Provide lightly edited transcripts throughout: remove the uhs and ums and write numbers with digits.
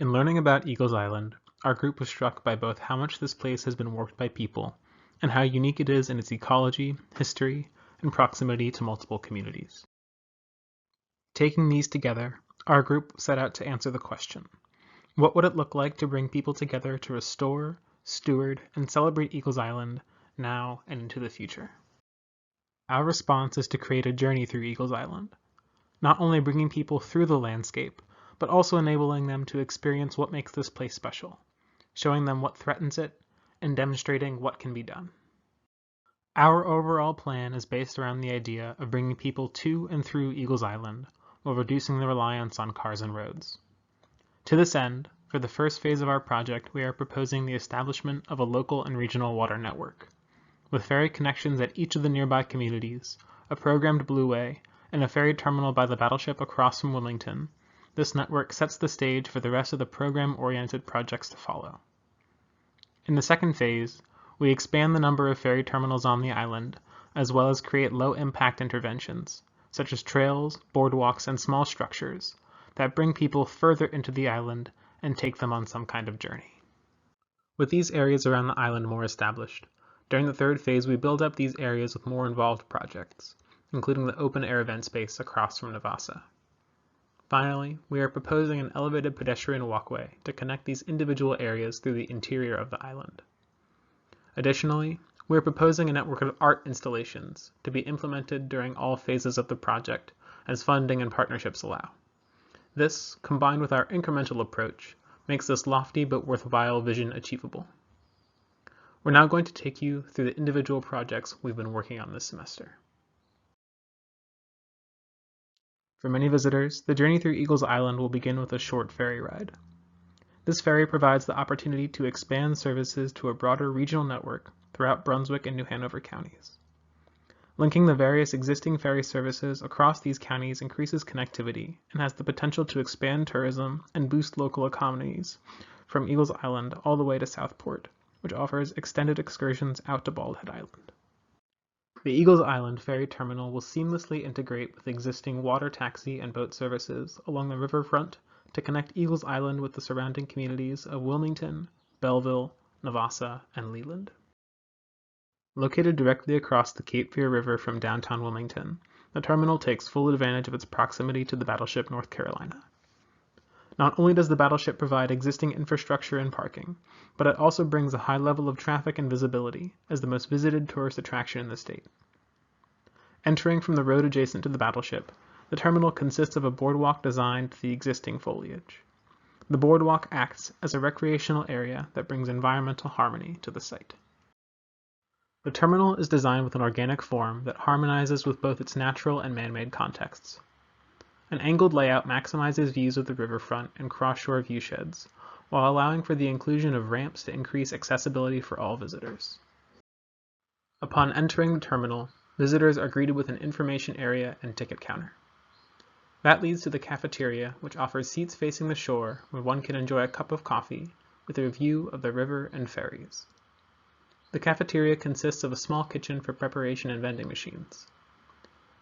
In learning about Eagles Island, our group was struck by both how much this place has been worked by people and how unique it is in its ecology, history, and proximity to multiple communities. Taking these together, our group set out to answer the question, what would it look like to bring people together to restore, steward, and celebrate Eagles Island now and into the future? Our response is to create a journey through Eagles Island, not only bringing people through the landscape, but also enabling them to experience what makes this place special, showing them what threatens it, and demonstrating what can be done. Our overall plan is based around the idea of bringing people to and through Eagles Island while reducing the reliance on cars and roads. To this end, for the first phase of our project, we are proposing the establishment of a local and regional water network, with ferry connections at each of the nearby communities, a programmed blueway, and a ferry terminal by the battleship across from Wilmington. This network sets the stage for the rest of the program-oriented projects to follow. In the second phase, we expand the number of ferry terminals on the island, as well as create low-impact interventions, such as trails, boardwalks, and small structures, that bring people further into the island and take them on some kind of journey. With these areas around the island more established, during the third phase we build up these areas with more involved projects, including the open-air event space across from Navassa. Finally, we are proposing an elevated pedestrian walkway to connect these individual areas through the interior of the island. Additionally, we are proposing a network of art installations to be implemented during all phases of the project as funding and partnerships allow. This, combined with our incremental approach, makes this lofty but worthwhile vision achievable. We're now going to take you through the individual projects we've been working on this semester. For many visitors, the journey through Eagles Island will begin with a short ferry ride. This ferry provides the opportunity to expand services to a broader regional network throughout Brunswick and New Hanover counties. Linking the various existing ferry services across these counties increases connectivity and has the potential to expand tourism and boost local economies from Eagles Island all the way to Southport, which offers extended excursions out to Bald Head Island. The Eagles Island ferry terminal will seamlessly integrate with existing water taxi and boat services along the riverfront to connect Eagles Island with the surrounding communities of Wilmington, Belleville, Navassa, and Leland. Located directly across the Cape Fear River from downtown Wilmington, the terminal takes full advantage of its proximity to the battleship North Carolina. Not only does the battleship provide existing infrastructure and parking, but it also brings a high level of traffic and visibility as the most visited tourist attraction in the state. Entering from the road adjacent to the battleship, the terminal consists of a boardwalk designed to the existing foliage. The boardwalk acts as a recreational area that brings environmental harmony to the site. The terminal is designed with an organic form that harmonizes with both its natural and man-made contexts. An angled layout maximizes views of the riverfront and cross-shore viewsheds, while allowing for the inclusion of ramps to increase accessibility for all visitors. Upon entering the terminal, visitors are greeted with an information area and ticket counter. That leads to the cafeteria, which offers seats facing the shore where one can enjoy a cup of coffee with a view of the river and ferries. The cafeteria consists of a small kitchen for preparation and vending machines.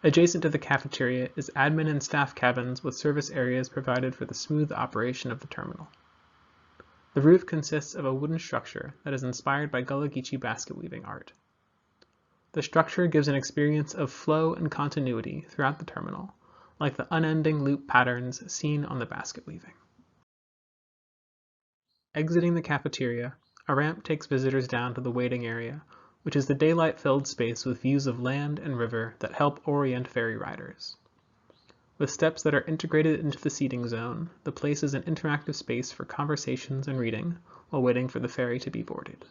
Adjacent to the cafeteria is admin and staff cabins with service areas provided for the smooth operation of the terminal. The roof consists of a wooden structure that is inspired by Gullah Geechee basket weaving art. The structure gives an experience of flow and continuity throughout the terminal, like the unending loop patterns seen on the basket weaving. Exiting the cafeteria, a ramp takes visitors down to the waiting area, which is the daylight-filled space with views of land and river that help orient ferry riders. With steps that are integrated into the seating zone, the place is an interactive space for conversations and reading while waiting for the ferry to be boarded.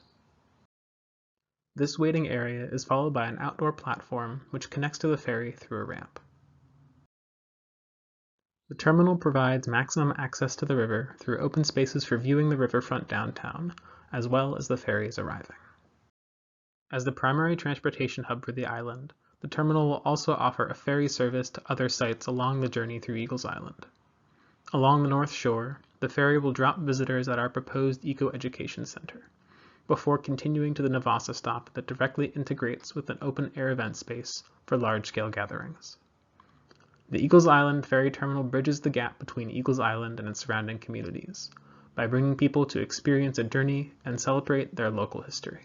This waiting area is followed by an outdoor platform which connects to the ferry through a ramp. The terminal provides maximum access to the river through open spaces for viewing the riverfront downtown, as well as the ferries arriving. As the primary transportation hub for the island, the terminal will also offer a ferry service to other sites along the journey through Eagles Island. Along the North Shore, the ferry will drop visitors at our proposed Eco-Education Center, before continuing to the Navassa stop that directly integrates with an open-air event space for large-scale gatherings. The Eagles Island ferry terminal bridges the gap between Eagles Island and its surrounding communities, by bringing people to experience a journey and celebrate their local history.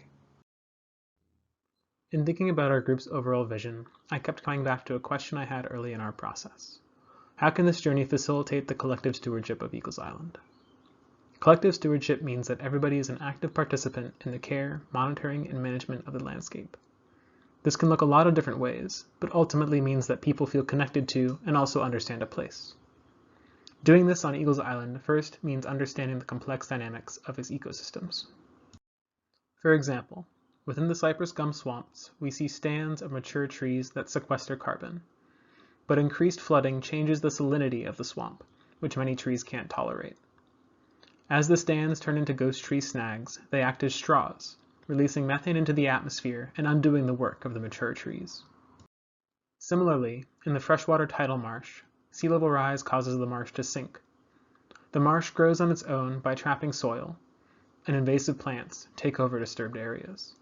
In thinking about our group's overall vision, I kept coming back to a question I had early in our process. How can this journey facilitate the collective stewardship of Eagles Island? Collective stewardship means that everybody is an active participant in the care, monitoring, and management of the landscape. This can look a lot of different ways, but ultimately means that people feel connected to and also understand a place. Doing this on Eagles Island first means understanding the complex dynamics of its ecosystems. For example, within the cypress gum swamps, we see stands of mature trees that sequester carbon. But increased flooding changes the salinity of the swamp, which many trees can't tolerate. As the stands turn into ghost tree snags, they act as straws, releasing methane into the atmosphere and undoing the work of the mature trees. Similarly, in the freshwater tidal marsh, sea level rise causes the marsh to sink. The marsh grows on its own by trapping soil, and invasive plants take over disturbed areas.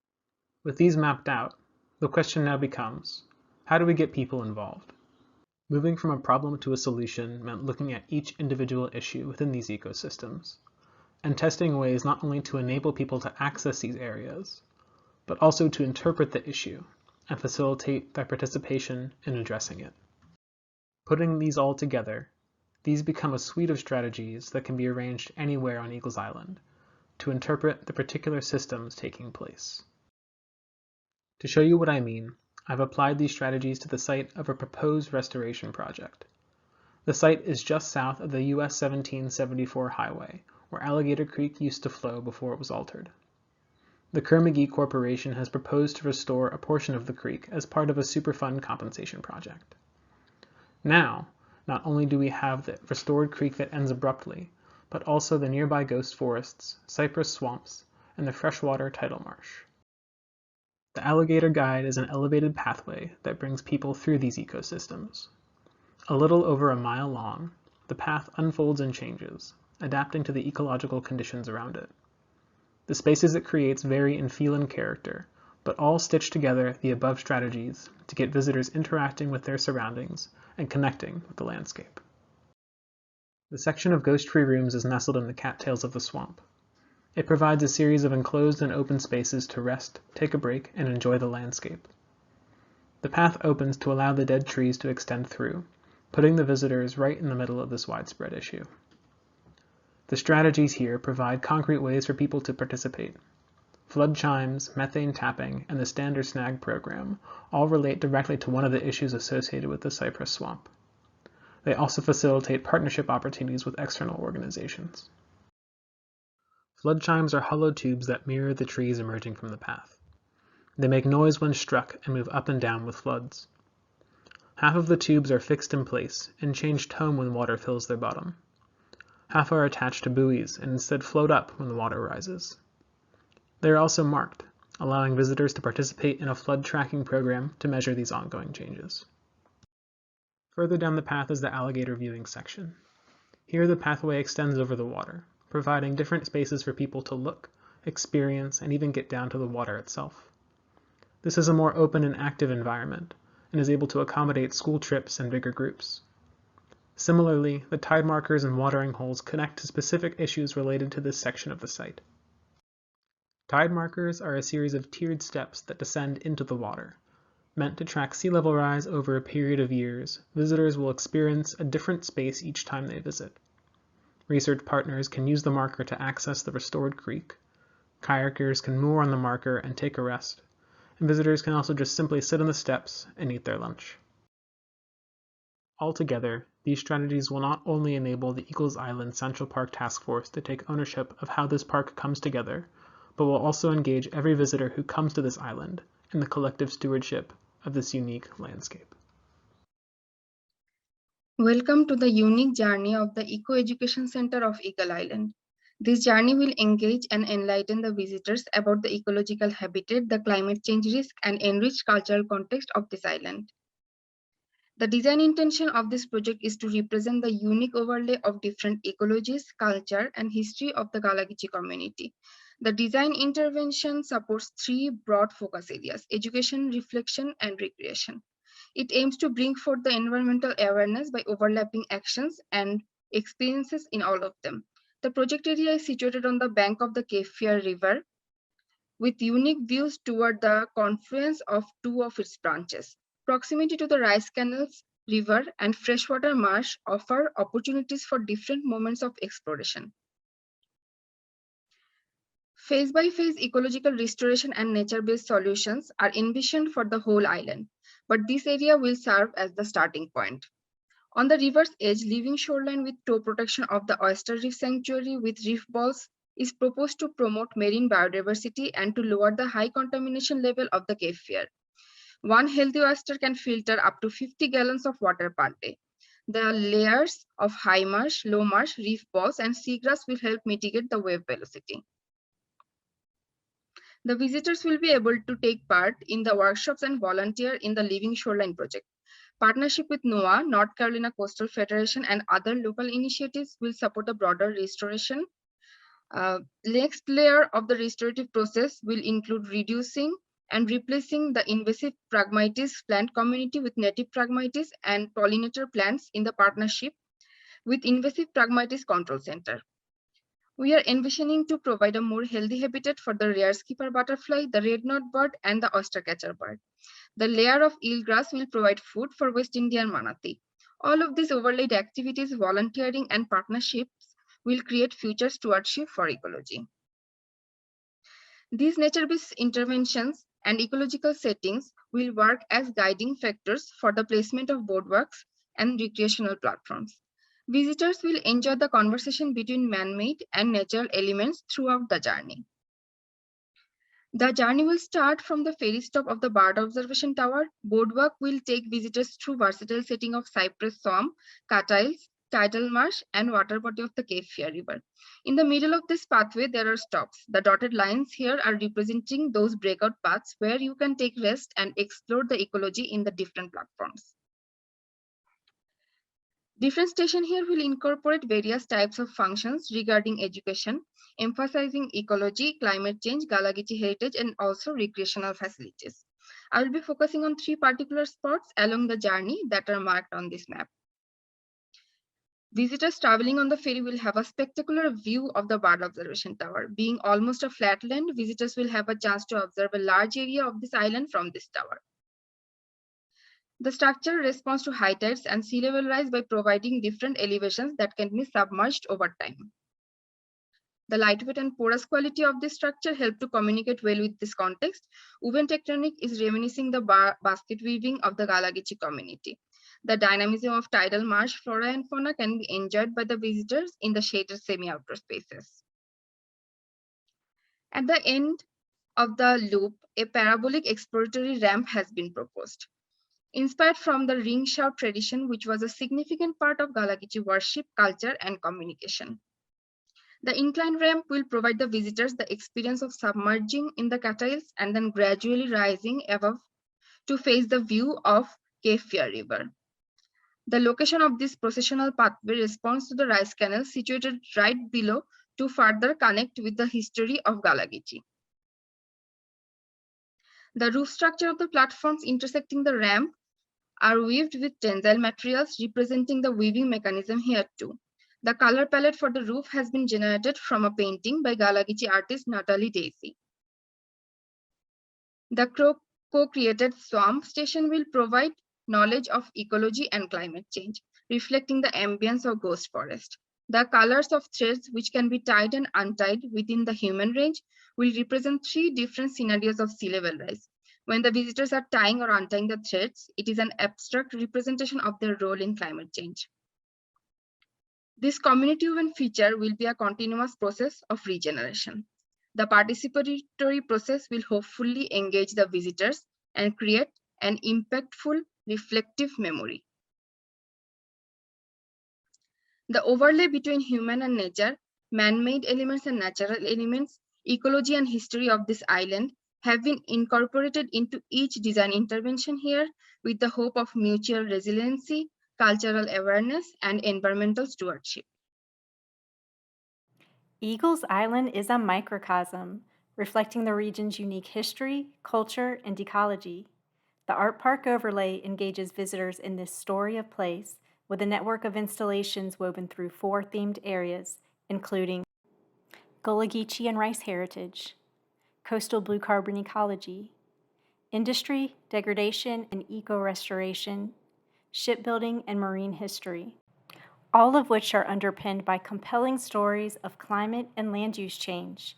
With these mapped out, the question now becomes, how do we get people involved? Moving from a problem to a solution meant looking at each individual issue within these ecosystems, and testing ways not only to enable people to access these areas, but also to interpret the issue and facilitate their participation in addressing it. Putting these all together, these become a suite of strategies that can be arranged anywhere on Eagles Island to interpret the particular systems taking place. To show you what I mean, I've applied these strategies to the site of a proposed restoration project. The site is just south of the US 1774 highway, where Alligator Creek used to flow before it was altered. The Kerr-McGee Corporation has proposed to restore a portion of the creek as part of a Superfund compensation project. Now, not only do we have the restored creek that ends abruptly, but also the nearby ghost forests, cypress swamps, and the freshwater tidal marsh. The Alligator Guide is an elevated pathway that brings people through these ecosystems. A little over a mile long, the path unfolds and changes, adapting to the ecological conditions around it. The spaces it creates vary in feel and character, but all stitch together the above strategies to get visitors interacting with their surroundings and connecting with the landscape. The section of Ghost Tree Rooms is nestled in the cattails of the swamp. It provides a series of enclosed and open spaces to rest, take a break, and enjoy the landscape. The path opens to allow the dead trees to extend through, putting the visitors right in the middle of this widespread issue. The strategies here provide concrete ways for people to participate. Flood chimes, methane tapping, and the Stand or Snag program all relate directly to one of the issues associated with the cypress swamp. They also facilitate partnership opportunities with external organizations. Flood chimes are hollow tubes that mirror the trees emerging from the path. They make noise when struck and move up and down with floods. Half of the tubes are fixed in place and change tone when water fills their bottom. Half are attached to buoys and instead float up when the water rises. They are also marked, allowing visitors to participate in a flood tracking program to measure these ongoing changes. Further down the path is the alligator viewing section. Here the pathway extends over the water, providing different spaces for people to look, experience, and even get down to the water itself. This is a more open and active environment, and is able to accommodate school trips and bigger groups. Similarly, the tide markers and watering holes connect to specific issues related to this section of the site. Tide markers are a series of tiered steps that descend into the water. Meant to track sea level rise over a period of years, visitors will experience a different space each time they visit. Research partners can use the marker to access the restored creek. Kayakers can moor on the marker and take a rest, and visitors can also just simply sit on the steps and eat their lunch. Altogether, these strategies will not only enable the Eagles Island Central Park Task Force to take ownership of how this park comes together, but will also engage every visitor who comes to this island in the collective stewardship of this unique landscape. Welcome to the unique journey of the Eco Education Center of Eagle Island. This journey will engage and enlighten the visitors about the ecological habitat, the climate change risk, and enrich cultural context of this island. The design intention of this project is to represent the unique overlay of different ecologies, culture, and history of the Galagichi community. The design intervention supports three broad focus areas: education, reflection, and recreation. It aims to bring forth the environmental awareness by overlapping actions and experiences in all of them. The project area is situated on the bank of the Cape Fear River with unique views toward the confluence of two of its branches. Proximity to the rice canals, river, and freshwater marsh offer opportunities for different moments of exploration. Phase-by-phase ecological restoration and nature-based solutions are envisioned for the whole island, but this area will serve as the starting point. On the river's edge, leaving shoreline with tow protection of the Oyster Reef Sanctuary with reef balls is proposed to promote marine biodiversity and to lower the high contamination level of the Cape Fear. One healthy oyster can filter up to 50 gallons of water per day. The layers of high marsh, low marsh, reef balls, and seagrass will help mitigate the wave velocity. The visitors will be able to take part in the workshops and volunteer in the Living Shoreline project. Partnership with NOAA, North Carolina Coastal Federation, and other local initiatives will support a broader restoration. Next layer of the restorative process will include reducing and replacing the invasive Phragmites plant community with native Phragmites and pollinator plants in the partnership with Invasive Phragmites Control Center. We are envisioning to provide a more healthy habitat for the rare skipper butterfly, the red-knot bird, and the oystercatcher bird. The layer of eelgrass will provide food for West Indian manatee. All of these overlaid activities, volunteering, and partnerships will create future stewardship for ecology. These nature-based interventions and ecological settings will work as guiding factors for the placement of boardwalks and recreational platforms. Visitors will enjoy the conversation between man-made and natural elements throughout the journey. The journey will start from the ferry stop of the Bird Observation Tower. Boardwalk will take visitors through versatile setting of cypress swamp, cattails, tidal marsh, and water body of the Cape Fear River. In the middle of this pathway, there are stops. The dotted lines here are representing those breakout paths where you can take rest and explore the ecology in the different platforms. Different station here will incorporate various types of functions regarding education, emphasizing ecology, climate change, Galagichi heritage, and also recreational facilities. I will be focusing on 3 particular spots along the journey that are marked on this map. Visitors traveling on the ferry will have a spectacular view of the Bird Observation Tower. Being almost a flatland, visitors will have a chance to observe a large area of this island from this tower. The structure responds to high tides and sea level rise by providing different elevations that can be submerged over time. The lightweight and porous quality of this structure help to communicate well with this context. Woven tectonic is reminiscing the basket weaving of the Galagichi community. The dynamism of tidal marsh flora and fauna can be enjoyed by the visitors in the shaded semi-outdoor spaces. At the end of the loop, a parabolic exploratory ramp has been proposed. Inspired from the ring shout tradition, which was a significant part of Galagichi worship, culture, and communication. The incline ramp will provide the visitors the experience of submerging in the cattails and then gradually rising above to face the view of Cape Fear River. The location of this processional pathway responds to the rice canal situated right below to further connect with the history of Galagichi. The roof structure of the platforms intersecting the ramp are weaved with tensile materials representing the weaving mechanism here too. The color palette for the roof has been generated from a painting by Galagichi artist Natalie Daisy. The co-created swamp station will provide knowledge of ecology and climate change, reflecting the ambience of ghost forest. The colors of threads, which can be tied and untied within the human range, will represent 3 different scenarios of sea level rise. When the visitors are tying or untying the threads, it is an abstract representation of their role in climate change. This community-woven feature will be a continuous process of regeneration. The participatory process will hopefully engage the visitors and create an impactful, reflective memory. The overlay between human and nature, man-made elements and natural elements, ecology and history of this island have been incorporated into each design intervention here with the hope of mutual resiliency, cultural awareness, and environmental stewardship. Eagles Island is a microcosm, reflecting the region's unique history, culture, and ecology. The Art Park overlay engages visitors in this story of place with a network of installations woven through 4 themed areas including Gullah Geechee and rice heritage, coastal blue carbon ecology, industry, degradation, and eco-restoration, shipbuilding, and marine history, all of which are underpinned by compelling stories of climate and land use change.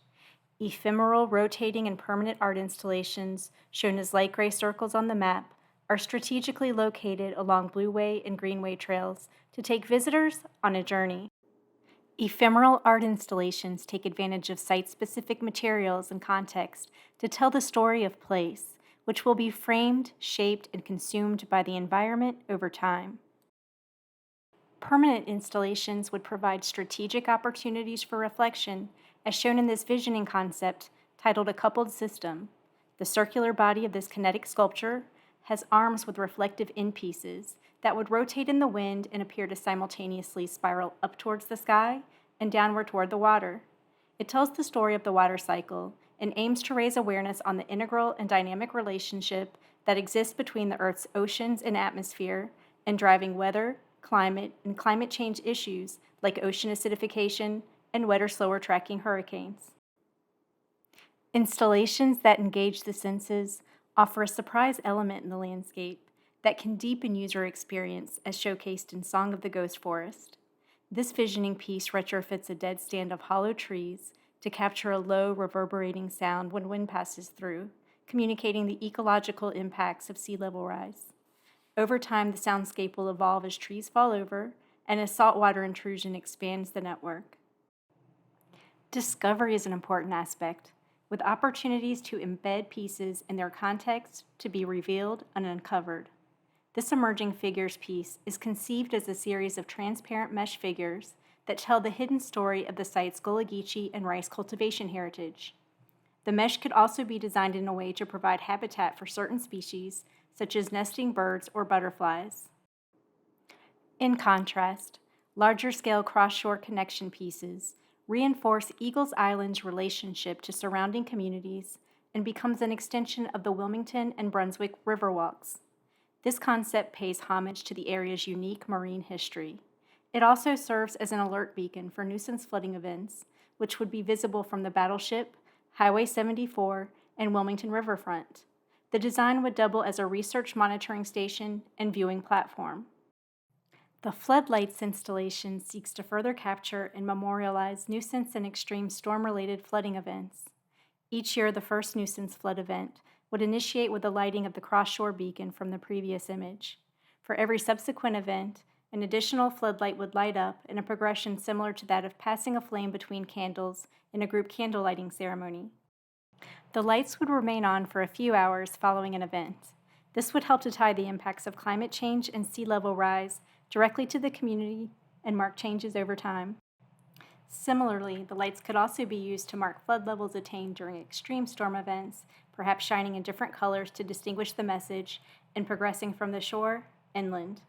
Ephemeral, rotating, and permanent art installations, shown as light gray circles on the map, are strategically located along Blueway and Greenway trails to take visitors on a journey. Ephemeral art installations take advantage of site-specific materials and context to tell the story of place, which will be framed, shaped, and consumed by the environment over time. Permanent installations would provide strategic opportunities for reflection, as shown in this visioning concept titled A Coupled System. The circular body of this kinetic sculpture has arms with reflective end pieces that would rotate in the wind and appear to simultaneously spiral up towards the sky and downward toward the water. It tells the story of the water cycle and aims to raise awareness on the integral and dynamic relationship that exists between the Earth's oceans and atmosphere and driving weather, climate, and climate change issues like ocean acidification and wetter, slower tracking hurricanes. Installations that engage the senses offer a surprise element in the landscape that can deepen user experience, as showcased in Song of the Ghost Forest. This visioning piece retrofits a dead stand of hollow trees to capture a low, reverberating sound when wind passes through, communicating the ecological impacts of sea level rise. Over time, the soundscape will evolve as trees fall over and as saltwater intrusion expands the network. Discovery is an important aspect, with opportunities to embed pieces in their context to be revealed and uncovered. This emerging figures piece is conceived as a series of transparent mesh figures that tell the hidden story of the site's Gullah Geechee and rice cultivation heritage. The mesh could also be designed in a way to provide habitat for certain species, such as nesting birds or butterflies. In contrast, larger-scale cross-shore connection pieces reinforce Eagles Island's relationship to surrounding communities and becomes an extension of the Wilmington and Brunswick Riverwalks. This concept pays homage to the area's unique marine history. It also serves as an alert beacon for nuisance flooding events, which would be visible from the Battleship, Highway 74, and Wilmington Riverfront. The design would double as a research monitoring station and viewing platform. The Floodlights installation seeks to further capture and memorialize nuisance and extreme storm-related flooding events. Each year, the first nuisance flood event would initiate with the lighting of the cross-shore beacon from the previous image. For every subsequent event, an additional floodlight would light up in a progression similar to that of passing a flame between candles in a group candle lighting ceremony. The lights would remain on for a few hours following an event. This would help to tie the impacts of climate change and sea level rise directly to the community and mark changes over time. Similarly, the lights could also be used to mark flood levels attained during extreme storm events, perhaps shining in different colors to distinguish the message and progressing from the shore inland.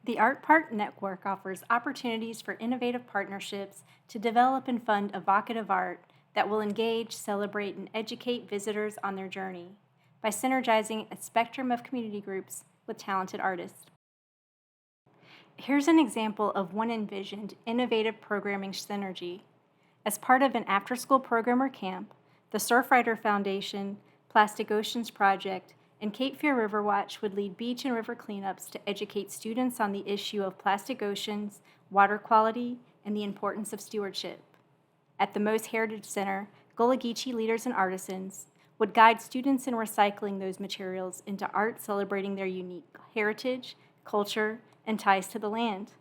The Art Park Network offers opportunities for innovative partnerships to develop and fund evocative art that will engage, celebrate, and educate visitors on their journey by synergizing a spectrum of community groups with talented artists. Here's an example of one envisioned innovative programming synergy. As part of an after-school program or camp, the Surfrider Foundation, Plastic Oceans Project, and Cape Fear River Watch would lead beach and river cleanups to educate students on the issue of plastic oceans, water quality, and the importance of stewardship. At the Moe's Heritage Center, Gullah Geechee leaders and artisans would guide students in recycling those materials into art celebrating their unique heritage, culture, and ties to the land.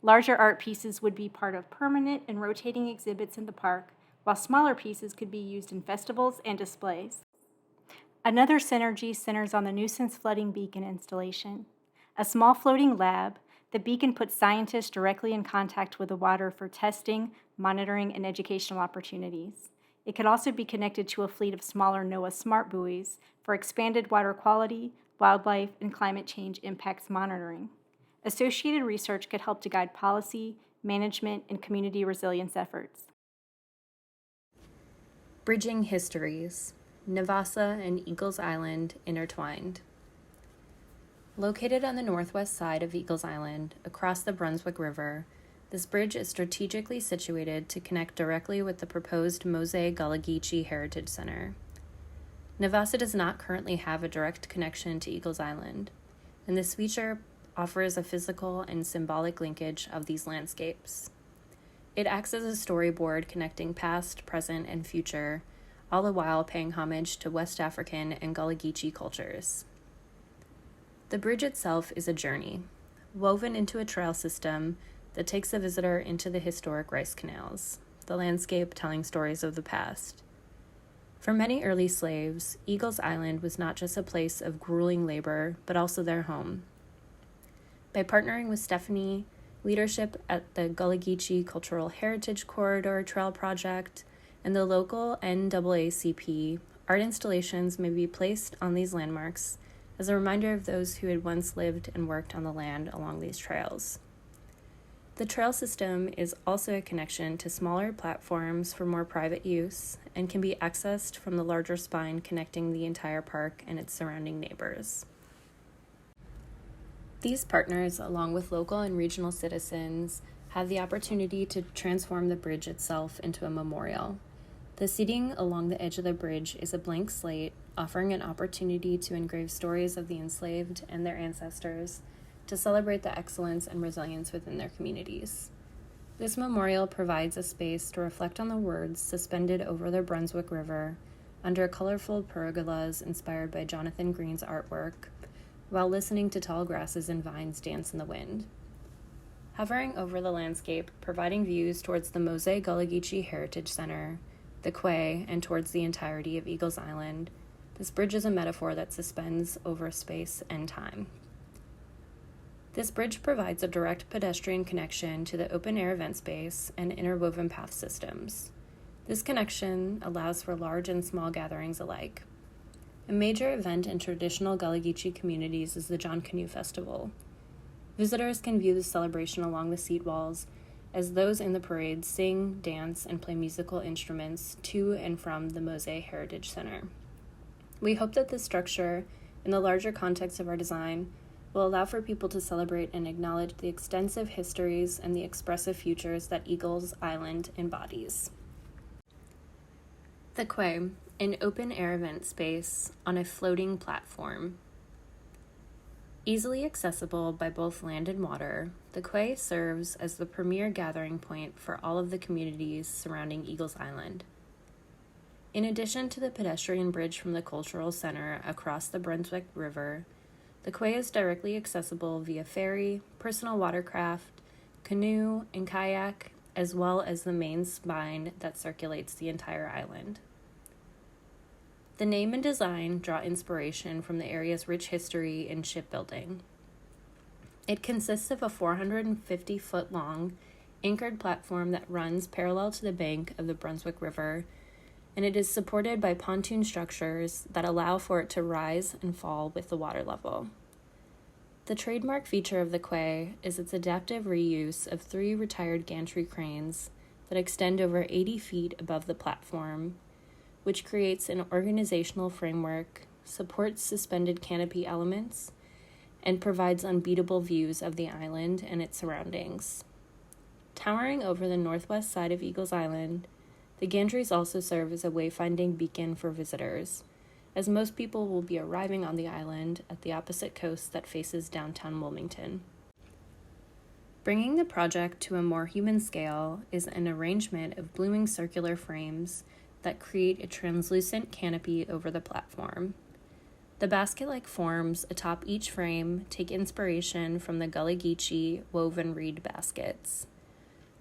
Larger art pieces would be part of permanent and rotating exhibits in the park, while smaller pieces could be used in festivals and displays. Another synergy centers on the nuisance flooding beacon installation. A small floating lab, the beacon puts scientists directly in contact with the water for testing, monitoring, and educational opportunities. It could also be connected to a fleet of smaller NOAA smart buoys for expanded water quality, wildlife, and climate change impacts monitoring. Associated research could help to guide policy, management, and community resilience efforts. Bridging histories, Navassa and Eagles Island intertwined. Located on the northwest side of Eagles Island, across the Brunswick River, This bridge is strategically situated to connect directly with the proposed Mose-Gullah Geechee Heritage Center. Navassa does not currently have a direct connection to Eagles Island, and this feature offers a physical and symbolic linkage of these landscapes. It acts as a storyboard connecting past, present, and future, all the while paying homage to West African and Gullah Geechee cultures. The bridge itself is a journey, woven into a trail system that takes the visitor into the historic rice canals, the landscape telling stories of the past. For many early slaves, Eagles Island was not just a place of grueling labor, but also their home. By partnering with Stephanie, leadership at the Gullah Geechee Cultural Heritage Corridor Trail Project, and the local NAACP, art installations may be placed on these landmarks as a reminder of those who had once lived and worked on the land along these trails. The trail system is also a connection to smaller platforms for more private use and can be accessed from the larger spine connecting the entire park and its surrounding neighbors. These partners, along with local and regional citizens, have the opportunity to transform the bridge itself into a memorial. The seating along the edge of the bridge is a blank slate, offering an opportunity to engrave stories of the enslaved and their ancestors, to celebrate the excellence and resilience within their communities. This memorial provides a space to reflect on the words suspended over the Brunswick River under colorful pergolas inspired by Jonathan Green's artwork, while listening to tall grasses and vines dance in the wind. Hovering over the landscape, providing views towards the Mose-Gullah Geechee Heritage Center, the quay, and towards the entirety of Eagles Island, this bridge is a metaphor that suspends over space and time. This bridge provides a direct pedestrian connection to the open-air event space and interwoven path systems. This connection allows for large and small gatherings alike. A major event in traditional Gullah Geechee communities is the John Canoe Festival. Visitors can view the celebration along the seat walls as those in the parade sing, dance, and play musical instruments to and from the Mose Heritage Center. We hope that this structure, in the larger context of our design, will allow for people to celebrate and acknowledge the extensive histories and the expressive futures that Eagles Island embodies. The quay, an open-air event space on a floating platform. Easily accessible by both land and water, the quay serves as the premier gathering point for all of the communities surrounding Eagles Island. In addition to the pedestrian bridge from the cultural center across the Brunswick River, the quay is directly accessible via ferry, personal watercraft, canoe, and kayak, as well as the main spine that circulates the entire island. The name and design draw inspiration from the area's rich history in shipbuilding. It consists of a 450-foot-long, anchored platform that runs parallel to the bank of the Brunswick River, and it is supported by pontoon structures that allow for it to rise and fall with the water level. The trademark feature of the quay is its adaptive reuse of 3 retired gantry cranes that extend over 80 feet above the platform, which creates an organizational framework, supports suspended canopy elements, and provides unbeatable views of the island and its surroundings. Towering over the northwest side of Eagles Island, the gantries also serve as a wayfinding beacon for visitors, as most people will be arriving on the island at the opposite coast that faces downtown Wilmington. Bringing the project to a more human scale is an arrangement of blooming circular frames that create a translucent canopy over the platform. The basket-like forms atop each frame take inspiration from the Gullah Geechee woven reed baskets.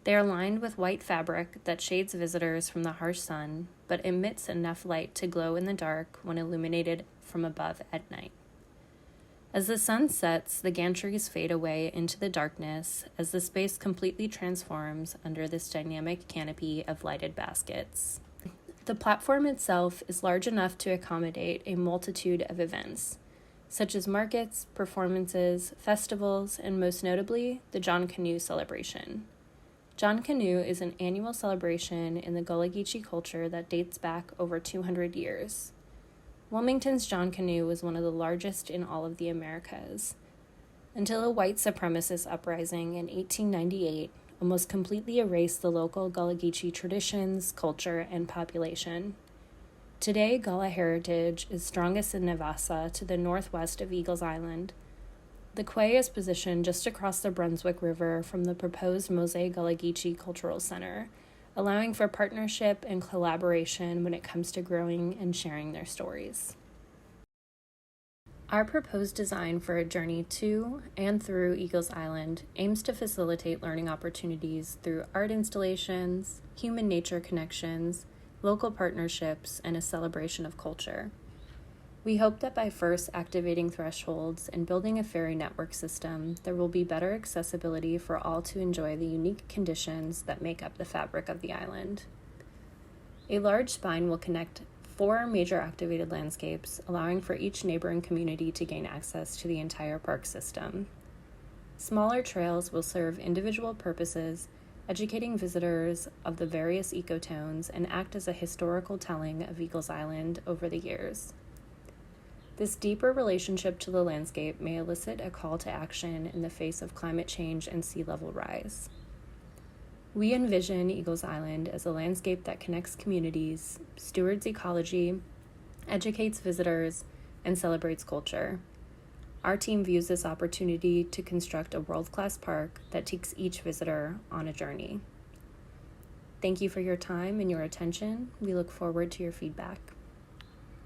They are lined with white fabric that shades visitors from the harsh sun, but emits enough light to glow in the dark when illuminated from above at night. As the sun sets, the gantries fade away into the darkness as the space completely transforms under this dynamic canopy of lighted baskets. The platform itself is large enough to accommodate a multitude of events, such as markets, performances, festivals, and most notably, the John Canoe celebration. John Canoe is an annual celebration in the Gullah Geechee culture that dates back over 200 years. Wilmington's John Canoe was one of the largest in all of the Americas, until a white supremacist uprising in 1898 almost completely erased the local Gullah Geechee traditions, culture, and population. Today, Gullah heritage is strongest in Navassa to the northwest of Eagles Island. The quay is positioned just across the Brunswick River from the proposed Mosaic Gullah Geechee Cultural Center, allowing for partnership and collaboration when it comes to growing and sharing their stories. Our proposed design for a journey to and through Eagles Island aims to facilitate learning opportunities through art installations, human-nature connections, local partnerships, and a celebration of culture. We hope that by first activating thresholds and building a ferry network system, there will be better accessibility for all to enjoy the unique conditions that make up the fabric of the island. A large spine will connect 4 major activated landscapes, allowing for each neighboring community to gain access to the entire park system. Smaller trails will serve individual purposes, educating visitors of the various ecotones and act as a historical telling of Eagles Island over the years. This deeper relationship to the landscape may elicit a call to action in the face of climate change and sea level rise. We envision Eagles Island as a landscape that connects communities, stewards ecology, educates visitors, and celebrates culture. Our team views this opportunity to construct a world-class park that takes each visitor on a journey. Thank you for your time and your attention. We look forward to your feedback.